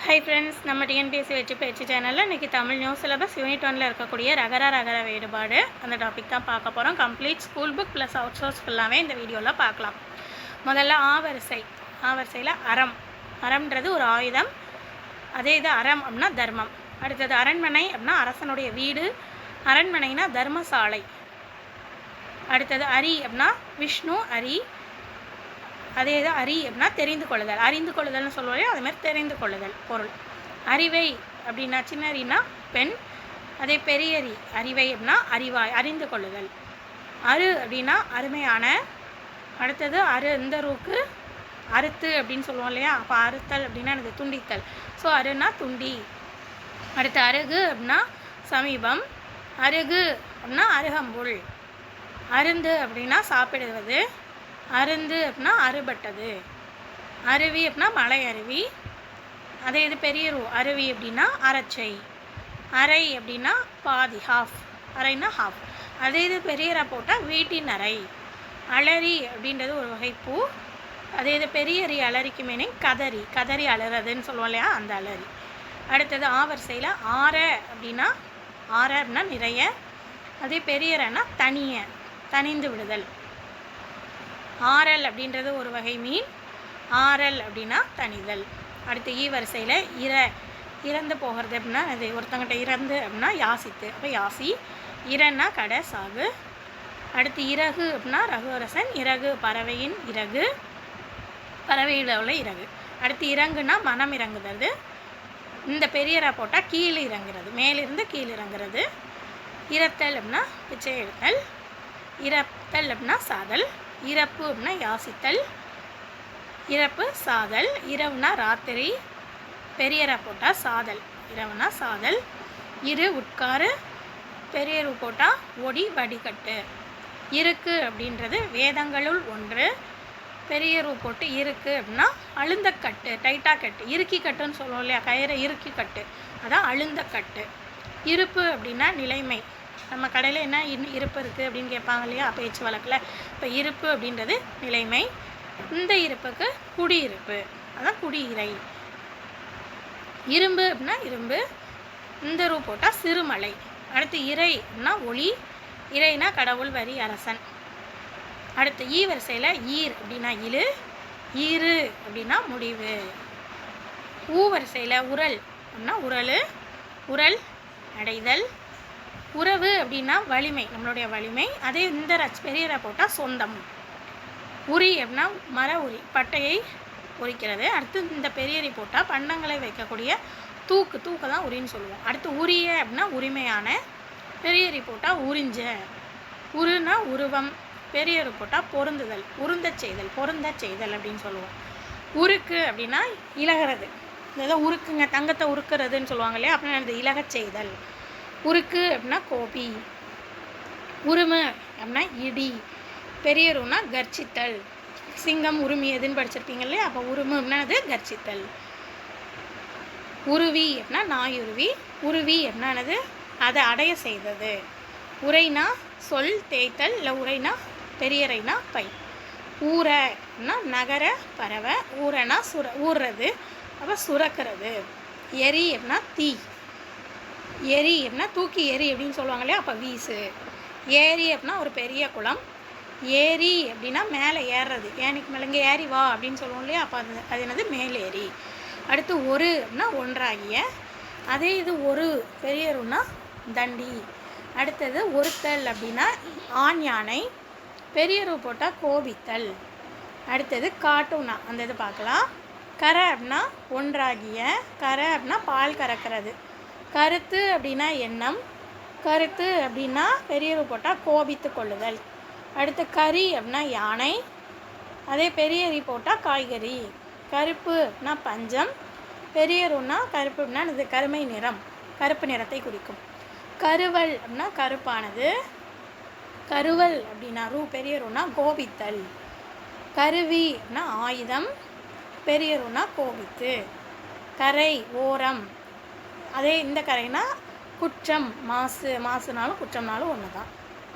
Hi friends, நம்ம TNPSC வெற்றி பயிற்சி சேனலில் இன்றைக்கி தமிழ் நியூ சிலபஸ் யூனிட் 1ல் இருக்கக்கூடிய ரகர வேறுபாடு அந்த டாபிக் தான் பார்க்க போகிறோம். Complete school book plus out source ஃபுல்லாகவே இந்த வீடியோவில் பார்க்கலாம். முதல்ல ஆவரிசையில் அறம்ன்றது ஒரு ஆயுதம். அதே இது அறம் அப்படின்னா தர்மம். அடுத்தது அரண்மனை அப்படின்னா அரசனுடைய வீடு. அரண்மனைனா தர்மசாலை. அடுத்தது அரி அப்படின்னா விஷ்ணு அரி. அதே இது அரி அப்படின்னா தெரிந்து கொள்ளுதல். அறிந்து கொள்ளுதல்னு சொல்லுவோம், அதுமாதிரி தெரிந்து கொள்ளுதல் பொருள். அறிவை அப்படின்னா சின்ன அரினா பெண். அதே பெரிய அரி அறிவை அப்படின்னா அறிவாய், அறிந்து கொள்ளுதல். அரு அப்படின்னா அருமையான. அடுத்தது இந்த ரூக்கு அறுத்து அப்படின்னு சொல்லுவோம் இல்லையா, அப்போ அறுத்தல் அப்படின்னா எனக்கு துண்டித்தல். ஸோ அருன்னா துண்டி. அடுத்து அருகு அப்படின்னா சமீபம். அருகு அப்படின்னா அருகம்புல். அருந்து அப்படின்னா சாப்பிடுவது. அருந்து அப்படின்னா அறுபட்டது. அருவி அப்படின்னா மலை அருவி. அதே இது பெரிய அருவி அப்படின்னா அரச்சை. அறை அப்படின்னா பாதி, ஹாஃப். அறைனா ஹாஃப். அதே இது பெரியரா போட்டால் வீட்டின் அறை. அலரி அப்படின்றது ஒரு வகை பூ. அதே இது பெரியரி அலரிக்கு மீனிங் கதறி அலறதுன்னு சொல்லுவோம் இல்லையா, அந்த அலரி. அடுத்தது ஆவரிசையில் அப்படின்னா நிறைய. அதே பெரியரன்னா தனிந்து விடுதல். ஆரல் அப்படின்றது ஒரு வகை மீன். ஆரல் அப்படின்னா தனிதல். அடுத்து வரிசையில் இறந்து போகிறது அப்படின்னா அது ஒருத்தங்கிட்ட இறந்து அப்படின்னா யாசித்து, அப்போ யாசி. இறன்னா கடை சாகு. அடுத்து இறகு அப்படின்னா ரகுவரசன். இறகு பறவையின் இறகு, பறவையில் உள்ள இறகு. அடுத்து இறங்குனா மனம் இறங்குறது. இந்த பெரியரா போட்டால் கீழே இறங்குறது, மேலிருந்து கீழே இறங்குறது. இறத்தல் அப்படின்னா பிச்சை எடுத்தல். இறத்தல் அப்படின்னா சாதல். இறப்பு அப்படின்னா யாசித்தல். இறப்பு சாதல். இரவுனா ராத்திரி. பெரியரா போட்டால் சாதல், இரவுனா சாதல். இரு உட்காரு. பெரியரு போட்டால் ஒடி வடிகட்டு. இருக்கு அப்படின்றது வேதங்களுள் ஒன்று. பெரியரு போட்டு இருக்கு அப்படின்னா அழுந்தக்கட்டு, டைட்டாக கட்டு. இறுக்கி கட்டுன்னு சொல்லுவோம் இல்லையா, கயிறை இறுக்கி கட்டு, அதான் அழுந்தக்கட்டு. இருப்பு அப்படின்னா நிலைமை. நம்ம கடையில் என்ன இருப்பு இருக்குது அப்படின்னு கேட்பாங்க இல்லையா பேச்சு வழக்கில். இப்போ இருப்பு அப்படின்றது நிலைமை. இந்த இருப்புக்கு குடியிருப்பு, அதான் குடியிறை. இரும்பு அப்படின்னா இரும்பு. இந்த ரூ போட்டால் சிறுமலை. அடுத்து இறை அப்படின்னா ஒளி. இறைனா கடவுள், வரி, அரசன். அடுத்து வரிசையில் ஈர் அப்படின்னா இழு. ஈரு அப்படின்னா முடிவு. வரிசையில் உரல் அப்படின்னா உரல் அடைதல். உறவு அப்படின்னா வலிமை, நம்மளுடைய வலிமை. அதே இந்த பெரியரா போட்டால் சொந்தம். உரி அப்படின்னா மர உரி, பட்டையை உரிக்கிறது. அடுத்து இந்த பெரியரி போட்டால் பண்டங்களை வைக்கக்கூடிய தூக்க தான் உரின்னு சொல்லுவோம். அடுத்து உரிய அப்படின்னா உரிமையான. பெரியரி போட்டால் உறிஞ்ச. உருனா உருவம். பெரியரு போட்டால் பொருந்துதல், பொருந்த செய்தல் அப்படின்னு சொல்லுவோம். உருக்கு அப்படின்னா இலகிறது. இந்த உருக்குங்க, தங்கத்தை உருக்குறதுன்னு சொல்லுவாங்க இல்லையா, அப்படின்னா அந்த இலகச் செய்தல். உருக்கு அப்படின்னா கோபி. உருமு அப்படின்னா இடி. பெரியருன்னா கர்ச்சித்தல். சிங்கம் உரிமையதுன்னு படிச்சிருப்பீங்க இல்லையா, அப்போ உருமு அப்படின்னா அது கர்ச்சித்தல். உருவி அப்படின்னா நாயுருவி. உருவி அப்படின்னா அது அதை அடைய செய்தது. உரைனா சொல் தேய்த்தல், இல்லை உரைனா பெரியரைனா பை. ஊற அப்படின்னா நகர பறவை. ஊறனா ஊறுறது, அப்போ சுரக்கிறது. எரி அப்படின்னா தீ. எரி அப்படின்னா தூக்கி எரி அப்படின்னு சொல்லுவாங்க இல்லையா, அப்போ வீசு. ஏரி அப்படின்னா ஒரு பெரிய குளம். ஏரி அப்படின்னா மேலே ஏறுறது, ஏனிக்கு மேலே இங்கே ஏறி வா அப்படின்னு சொல்லுவோம் இல்லையா, அப்போ அது என்னது மேலேரி. அடுத்து ஒரு அப்படின்னா ஒன்றாகிய. அதே இது ஒரு பெரியருன்னா தண்டி. அடுத்தது ஒருத்தல் அப்படின்னா ஆண் யானை. பெரியரு போட்டால் கோபித்தல். அடுத்தது காட்டுனா அந்த இது பார்க்கலாம். கரை அப்படின்னா ஒன்றாகிய. கரை அப்படின்னா பால் கறக்கிறது. கருத்து அப்படின்னா எண்ணம். கருத்து அப்படின்னா பெரியரு போட்டால் கோபித்து கொள்ளுதல். அடுத்து கறி அப்படின்னா யானை. அதே பெரியரி போட்டால் காய்கறி. கருப்பு அப்படின்னா பஞ்சம். பெரியருன்னா கருப்பு அப்படின்னா இது கருமை நிறம், கருப்பு நிறத்தை குறிக்கும். கருவல் அப்படின்னா கருப்பானது. கருவல் அப்படின்னா பெரியருன்னா கோபித்தல். கருவி அப்படின்னா ஆயுதம். பெரியருன்னா கோபித்து. கரை ஓரம். அதே இந்த கரைனா குற்றம், மாசுனாலும் குற்றம்னாலும் ஒன்று தான்.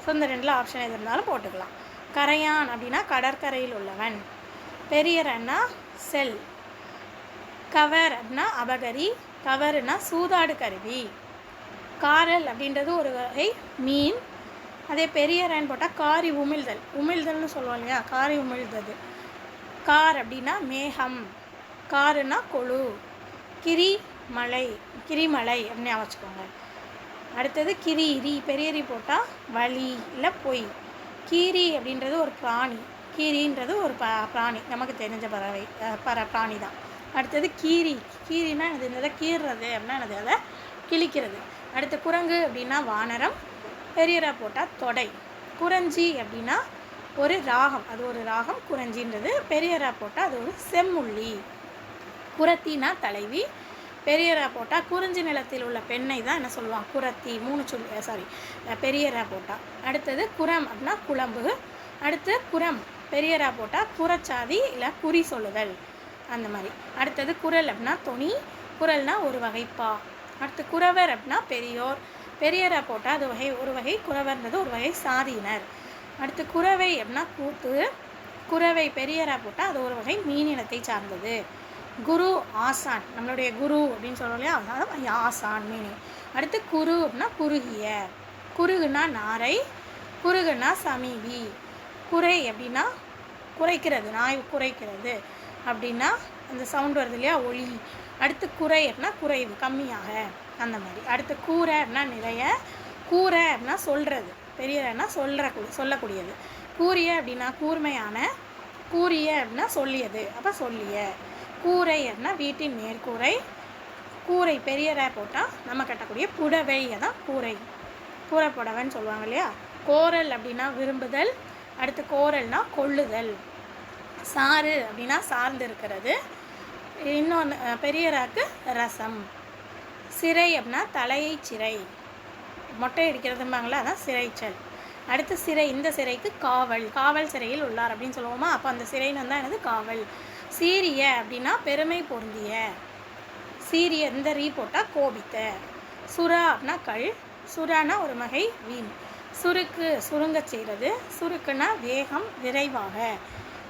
ஸோ இந்த ரெண்டில் ஆப்ஷன் எது இருந்தாலும் போட்டுக்கலாம். கரையான் அப்படின்னா கடற்கரையில் உள்ளவன். பெரியரன்னா செல். கவர் அப்படின்னா அபகரி, கவருனா சூதாடு கருவி. காரல் அப்படின்றது ஒரு வகை மீன். அதே பெரிய ரேன் போட்டால் காரி உமிழ்தல், உமிழ்தல்னு சொல்லுவோம் இல்லையா, காரி உமிழ்ந்தது. கார் அப்படின்னா மேகம், காருனா கொழு. கிரிமலை, கிரிமலை அப்படின்னு வச்சுக்கோங்க. அடுத்தது கிரி பெரிய ரி போட்டால் வலி இல்லை பொய். கீரி அப்படின்றது ஒரு பிராணி, கீரின்றது ஒரு பிராணி, நமக்கு தெரிஞ்ச பறவை பிராணி தான். அடுத்தது கீரினா என்னது, கீறுறது அப்படின்னா என்னது, அதை கிழிக்கிறது. அடுத்து குரங்கு அப்படின்னா வானரம், பெரியரா போட்டால் தொடை. குறஞ்சி அப்படின்னா ஒரு ராகம், அது ஒரு ராகம் குறிஞ்சின்றது. பெரியரா போட்டால் அது ஒரு செம்முள்ளி. குரத்தினா தலைவி, பெரியரா போட்டால் குறிஞ்சி நிலத்தில் உள்ள பெண்ணை தான் என்ன சொல்லுவாங்க, குரத்தி. 3 பெரியரா போட்டால். அடுத்தது குரம் அப்படின்னா குழம்பு. அடுத்து குரம் பெரியரா போட்டால் குறச்சாதி இல்லை குறி சொல்லுதல் அந்த மாதிரி. அடுத்தது குரல் அப்படின்னா தொனி, குரல்னா ஒரு வகைப்பா. அடுத்து குறவர் அப்படின்னா பெரியோர், பெரியரா போட்டால் அது ஒரு வகை, குறவர்ன்றது ஒரு வகை சாதியினர். அடுத்து குறவை அப்படின்னா கூத்து, குறவை பெரியரா போட்டால் அது ஒரு வகை மீனினத்தை சார்ந்தது. குரு ஆசான், நம்மளுடைய குரு அப்படின்னு சொல்லுவோம் இல்லையா, அதாவது ஆசான் மீனிங். அடுத்து குரு அப்படின்னா குறுகிய, குறுகுனா நாரை, குறுகுனா சமீபி. குறை அப்படின்னா குறைக்கிறது, நாய் குறைக்கிறது அப்படின்னா அந்த சவுண்ட் வருது இல்லையா, ஒளி. அடுத்து குறை அப்படின்னா குறைவு, கம்மியாக அந்த மாதிரி. அடுத்து கூரை அப்படின்னா நிறைய, கூரை அப்படின்னா சொல்கிறது, பெரியனா சொல்லக்கூடியது. கூறிய அப்படின்னா கூர்மையான, கூறிய அப்படின்னா சொல்லியது, அப்போ சொல்லிய. கூரை அப்படின்னா வீட்டின் மேற்கூரை, கூரை பெரியரா போட்டால் நம்ம கட்டக்கூடிய புடவை தான் கூரை, கூரை புடவைன்னு சொல்லுவாங்க இல்லையா. கோரல் அப்படின்னா விரும்புதல். அடுத்து கோரல்னா கொள்ளுதல். சாறு அப்படின்னா சார்ந்து இருக்கிறது. இன்னொன்று பெரியராக்கு ரசம். சிறை அப்படின்னா தலையை சிறை, மொட்டை அடிக்கிறதும்பாங்களா, அதான் சிறைச்சல். அடுத்து சிறை, இந்த சிறைக்கு காவல், காவல் சிறையில் உள்ளார் அப்படின்னு சொல்லுவோமா, அப்போ அந்த சிறைன்னு வந்தால் என்னது, காவல். சீரிய அப்படின்னா பெருமை பொருந்திய, சீரிய இந்த ரீ போட்டால் கோபித்த. சுறா அப்படின்னா கல், சுறானா ஒரு வகை வீண். சுருக்கு சுருங்க செய்கிறது, சுருக்குனா வேகம் விரைவாக.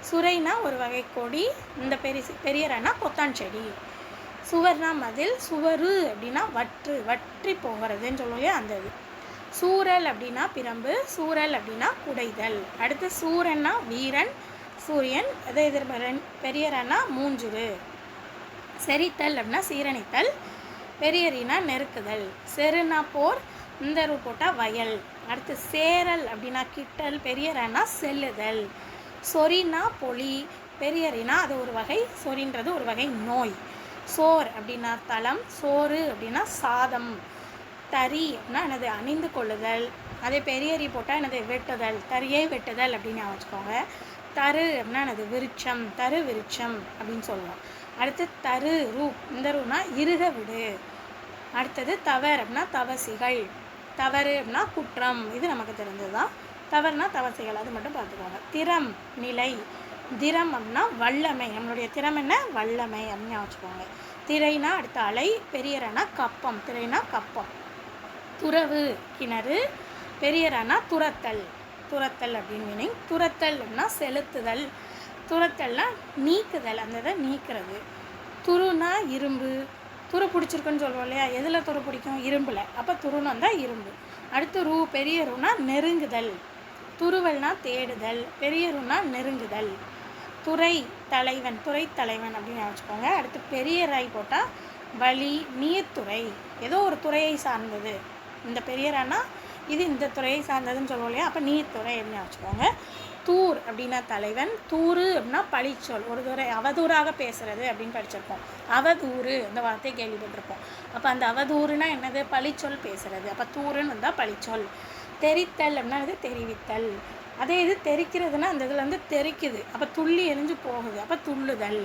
சுரைனா ஒரு வகை கொடி, இந்த பெரியரானா கொத்தான் செடி. சுவர்னா மதில், சுவரு அப்படின்னா வற்றி போகிறதுன்னு சொல்லுவோம் அந்த இது. சூரல் அப்படின்னா பிரம்பு, சூரல் அப்படின்னா குடைதல். அடுத்து சூரன்னா வீரன், சூரியன். அதே எதிர்பரன் பெரியரனா மூஞ்சுரு. செரித்தல் அப்படின்னா சீரணித்தல், பெரியரினா நெருக்குதல். செருனா போர், இந்த ரூ போட்டால் வயல். அடுத்து சேரல் அப்படின்னா கிட்டல், பெரியரனா செல்லுதல். சொரினா பொலி, பெரியரினா அது ஒரு வகை, சொரின்றது ஒரு வகை நோய். சோர் அப்படின்னா தளம், சோறு அப்படின்னா சாதம். தறி அப்படின்னா எனது அணிந்து கொள்ளுதல், அதே பெரியரி போட்டால் எனது வெட்டுதல், தறியை வெட்டுதல் அப்படின்னு வச்சுக்கோங்க. தரு அப்படின்னா எனது விருட்சம், தரு விருட்சம் அப்படின்னு சொல்லுவோம். அடுத்து தரு ரூ, இந்த ரூனா இருக விடு. அடுத்தது தவர் அப்படின்னா தவசிகள், தவறு அப்படின்னா குற்றம், இது நமக்கு தெரிஞ்சது தான். தவறுனா தவசைகள், அது மட்டும் பார்த்துக்கோங்க. திறம் நிலை, திறம் அப்படின்னா வல்லமை, நம்மளுடைய திறம் என்ன, வல்லமை அப்படின்னு வச்சுக்கோங்க. திரைனா அடுத்த அலை, பெரியரனா கப்பம், திரைனா கப்பம். துறவு கிணறு, பெரியரனா துரத்தல், துரத்தல் அப்படின்னு மீனிங். துரத்தல் அப்படின்னா செலுத்துதல், துரத்தல்னா நீக்குதல், அந்த இதை நீக்கிறது. துருனா இரும்பு, துரு பிடிச்சிருக்குன்னு சொல்லுவோம் இல்லையா, எதில் துரு பிடிக்கும், இரும்பில், அப்போ துருன்னு வந்தால் இரும்பு. அடுத்து ரூ, பெரிய ரூனா நெருங்குதல், துருவல்னா தேடுதல், பெரிய ரூனா நெருங்குதல். துறை தலைவன், துறை தலைவன் அப்படின்னு வச்சுக்கோங்க. அடுத்து பெரிய ராய் போட்டால் வழி, நீர்த்துறை, ஏதோ ஒரு துறையை சார்ந்தது. இந்த பெரியரானா இது இந்த துறையை சார்ந்ததுன்னு சொல்லுவோம் இல்லையா, அப்போ நீர்த்துறை அப்படின்னு வச்சுக்கோங்க. தூர் அப்படின்னா தலைவன், தூரு அப்படின்னா பழிச்சொல், ஒரு துறை அவதூறாக பேசுகிறது அப்படின்னு படிச்சிருப்போம். அவதூறு இந்த வார்த்தையை கேள்விப்பட்டிருப்போம். அப்போ அந்த அவதூறுனா என்னது, பழிச்சொல் பேசுகிறது, அப்போ தூருன்னு வந்தால் பழிச்சொல். தெரித்தல் அப்படின்னா இது தெரிவித்தல். அதே இது தெரிக்கிறதுனா அந்த இதில் வந்து தெரிக்குது, அப்போ துள்ளி எரிஞ்சு போகுது, அப்போ துள்ளுதல்.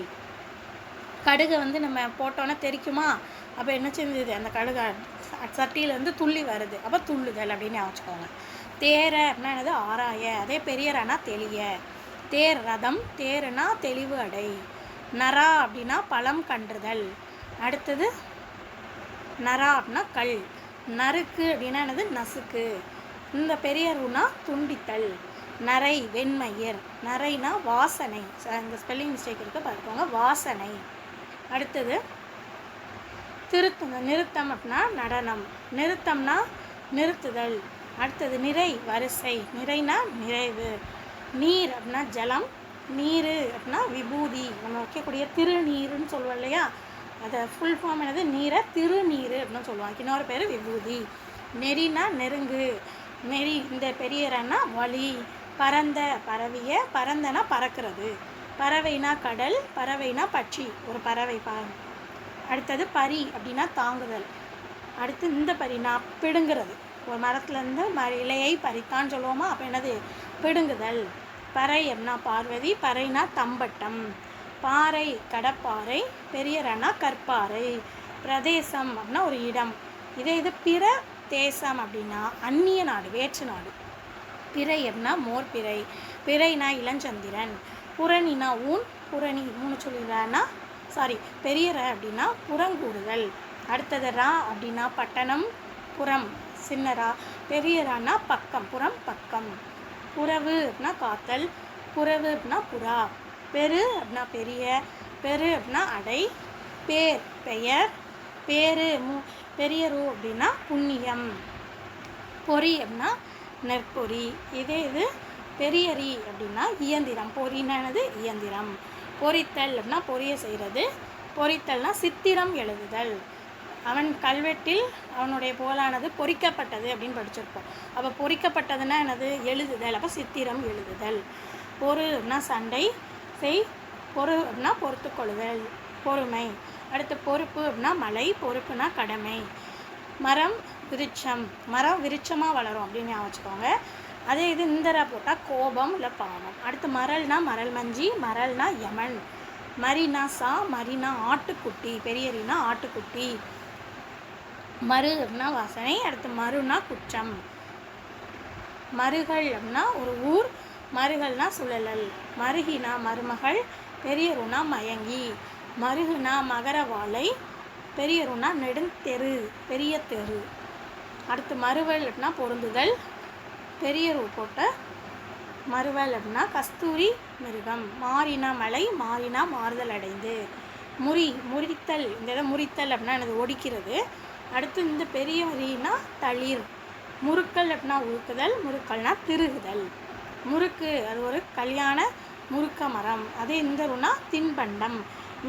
கடுகை வந்து நம்ம போட்டோன்னா தெரிக்குமா, அப்போ என்ன செஞ்சது, அந்த கடுகை சட்டியிலேருந்து துள்ளி வருது, அப்போ துள்ளுதல் அப்படின்னு வச்சுக்கோங்க. தேர அப்படின்னா என்னது ஆராய, அதே பெரியரானா தெளிய. தேர் ரதம், தேருனா தெளிவு அடை. நரா அப்படின்னா பழம் கன்றுதல். அடுத்தது நரா அப்படின்னா கல். நறுக்கு அப்படின்னா என்னது நசுக்கு. இந்த பெரியருனா துண்டித்தல். நரை வெண்மயிர், நரைனா வாசனை, இந்த ஸ்பெல்லிங் மிஸ்டேக் இருக்குது பார்த்துக்கோங்க, வாசனை. அடுத்தது நிறுத்தம் அப்படின்னா நடனம், நிறுத்தம்னா நிறுத்துதல். அடுத்தது நிறை வரிசை, நிறைனா நிறைவு. நீர் அப்படின்னா ஜலம், நீர் அப்படின்னா விபூதி, நம்ம வைக்கக்கூடிய திருநீருன்னு சொல்லுவோம் இல்லையா, அதை ஃபுல் ஃபார்ம் என்னது, நீரை திருநீர் அப்படின்னு சொல்லுவாங்க, இன்னொரு பேர் விபூதி. நெறினா நெருங்கு, நெறி இந்த பெரியரன்னா வழி. பரந்த பரவிய, பரந்தனா பறக்கிறது. பறவைனா கடல், பறவைனா பட்சி, ஒரு பறவை பாருங்க. அடுத்தது பரி அப்படின்னா தாங்குதல். அடுத்து இந்த பரினா பிடுங்கிறது, ஒரு மரத்துலேருந்து இலையை பறித்தான்னு சொல்லுவோமா, அப்போ என்னது பிடுங்குதல். பறை அப்படின்னா பார்வதி, பறைனா தம்பட்டம். பாறை கடப்பாறை, பெரியரனா கற்பாறை. பிரதேசம் அப்படின்னா ஒரு இடம். இது பிற தேசம் அப்படின்னா அந்நிய நாடு, வேற்று நாடு. பிறை அப்படின்னா மோர்பிறை, பிறைனா இளஞ்சந்திரன். புறணினா ஊன், புறணி 3 சொல்லிடுறான்னா பெரியர அப்படின்னா புறங்கூறுதல். அடுத்தது ரா அப்படின்னா பட்டணம், புறம் சின்னரா. பெரியரானா பக்கம், புறம் பக்கம். புறவு அப்படின்னா காத்தல், புறவு அப்படின்னா புறா. பெரு அப்படின்னா பெரிய, பெரு அப்படின்னா அடை. பேர் பெயர், பேரு பெரியரு அப்படின்னா புண்ணியம். பொறி அப்படின்னா நெற்பொறி. இது பெரியரி அப்படின்னா இயந்திரம், பொறினானது இயந்திரம். பொறித்தல் அப்படின்னா பொரிய செய்கிறது, பொறித்தல்னா சித்திரம் எழுதுதல். அவன் கல்வெட்டில் அவனுடைய புகழானது பொறிக்கப்பட்டது அப்படின்னு படிச்சிருப்போம். அப்போ பொறிக்கப்பட்டதுன்னா என்னது, எழுதுதல், அப்போ சித்திரம் எழுதுதல். பொறு அப்படின்னா சண்டை செய், பொறு அப்படின்னா பொறுத்து கொள்ளுதல், பொறுமை. அடுத்து பொறுப்பு அப்படின்னா மலை, பொறுப்புனா கடமை. மரம் விருட்சம், மரம் விருட்சமாக வளரும் அப்படின்னு வச்சுக்கோங்க. அதே இந்தரா போட்டால் கோபம் இல்லை பாவம். அடுத்து மரல்னா மரல் மஞ்சி, மரல்னா யமன். மரினா சா, மரினா ஆட்டுக்குட்டி, பெரியரினா ஆட்டுக்குட்டி. மறு அப்படின்னா வாசனை. அடுத்து மறுனா குற்றம். மருகள் அப்படின்னா ஒரு ஊர், மருகல்னா சுழலல். மருகினா மருமகள், பெரியருனா மயங்கி. மருகுனா மகரவாளை, பெரியருனா நெடுந்தெரு, பெரிய தெரு. அடுத்து மறுவல் அப்படின்னா பொருந்துதல், பெரியரு போட்ட மறுவல் அப்படின்னா கஸ்தூரி மிருகம். மாறினா மலை, மாறினா மாறுதல் அடைந்து. முறித்தல், இந்த இதை முறித்தல் அப்படின்னா எனது ஒடிக்கிறது. அடுத்து இந்த பெரியவரினா தளிர். முறுக்கல் அப்படின்னா உருக்குதல், முறுக்கல்னா திருகுதல். முறுக்கு அது ஒரு கல்யாண முறுக்க மரம். அதே இந்தருனா தின்பண்டம்.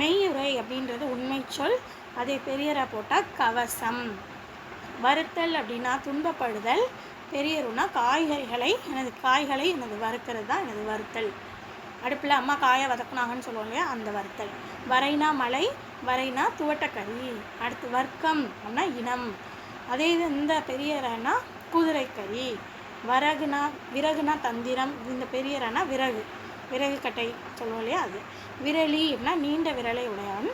மெய்யுரை அப்படின்றது உண்மை சொல், அதே பெரியரா போட்டால் கவசம். வறுத்தல் அப்படின்னா துன்பப்படுதல், பெரியருனா காய்களை எனது வறுக்கிறது தான் எனது வறுத்தல். அடுப்பில் அம்மா காயை வதக்குனாங்கன்னு சொல்லுவோம் இல்லையா, அந்த வறுத்தல். வரைனா மலை, வரைனா துவட்டக்கறி. அடுத்து வர்க்கம் அப்படின்னா இனம். அதே இந்த பெரியரனா குதிரைக்கறி. விறகுனா தந்திரம், இந்த பெரியரனா விறகு கட்டை சொல்லுவோம் இல்லையா அது. விரலி அப்படின்னா நீண்ட விரலை உடையவன்.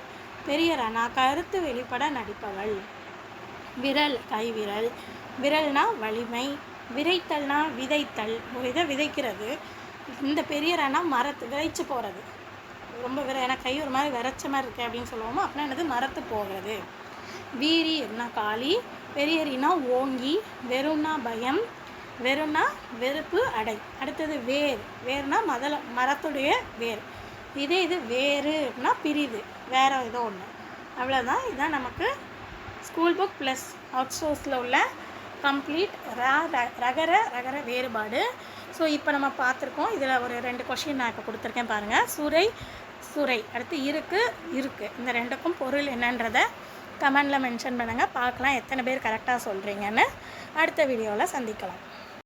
பெரியரனா கருத்து வெளிப்பட நடிப்பவள். விரல் கைவிரல். விரல்னா வலிமை. விரைத்தல்னா விதைத்தல், ஒரு இதை விதைக்கிறது. இந்த பெரியரனா விரைச்சு போகிறது, ரொம்ப எனக்கு கை ஒரு மாதிரி விரைச்ச மாதிரி இருக்குது அப்படின்னு சொல்லுவோமோ, அப்படின்னா என்னது மரத்து போகிறது. வீரி அப்படின்னா காளி, பெரியரினா ஓங்கி. வெறும்னா பயம், வெறும்னா வெறுப்பு அடை. அடுத்தது வேர்னா மரத்துடைய வேர். இது வேறு அப்படின்னா பிரிது, வேற ஏதோ ஒன்று. அவ்வளோதான். இதுதான் நமக்கு ஸ்கூல் புக் ப்ளஸ் அவுட் சோர்ஸில் உள்ள கம்ப்ளீட் ரகர வேறுபாடு. ஸோ இப்போ நம்ம பார்த்துருக்கோம். இதில் ஒரு 2 கொஷின் நான் இப்போ கொடுத்துருக்கேன் பாருங்கள். சுரை அடுத்து இருக்கு. இந்த 2க்கும் பொருள் என்னன்றதை கமெண்டில் மென்ஷன் பண்ணுங்கள். பார்க்கலாம் எத்தனை பேர் கரெக்டாக சொல்கிறீங்கன்னு. அடுத்த வீடியோவில் சந்திக்கலாம்.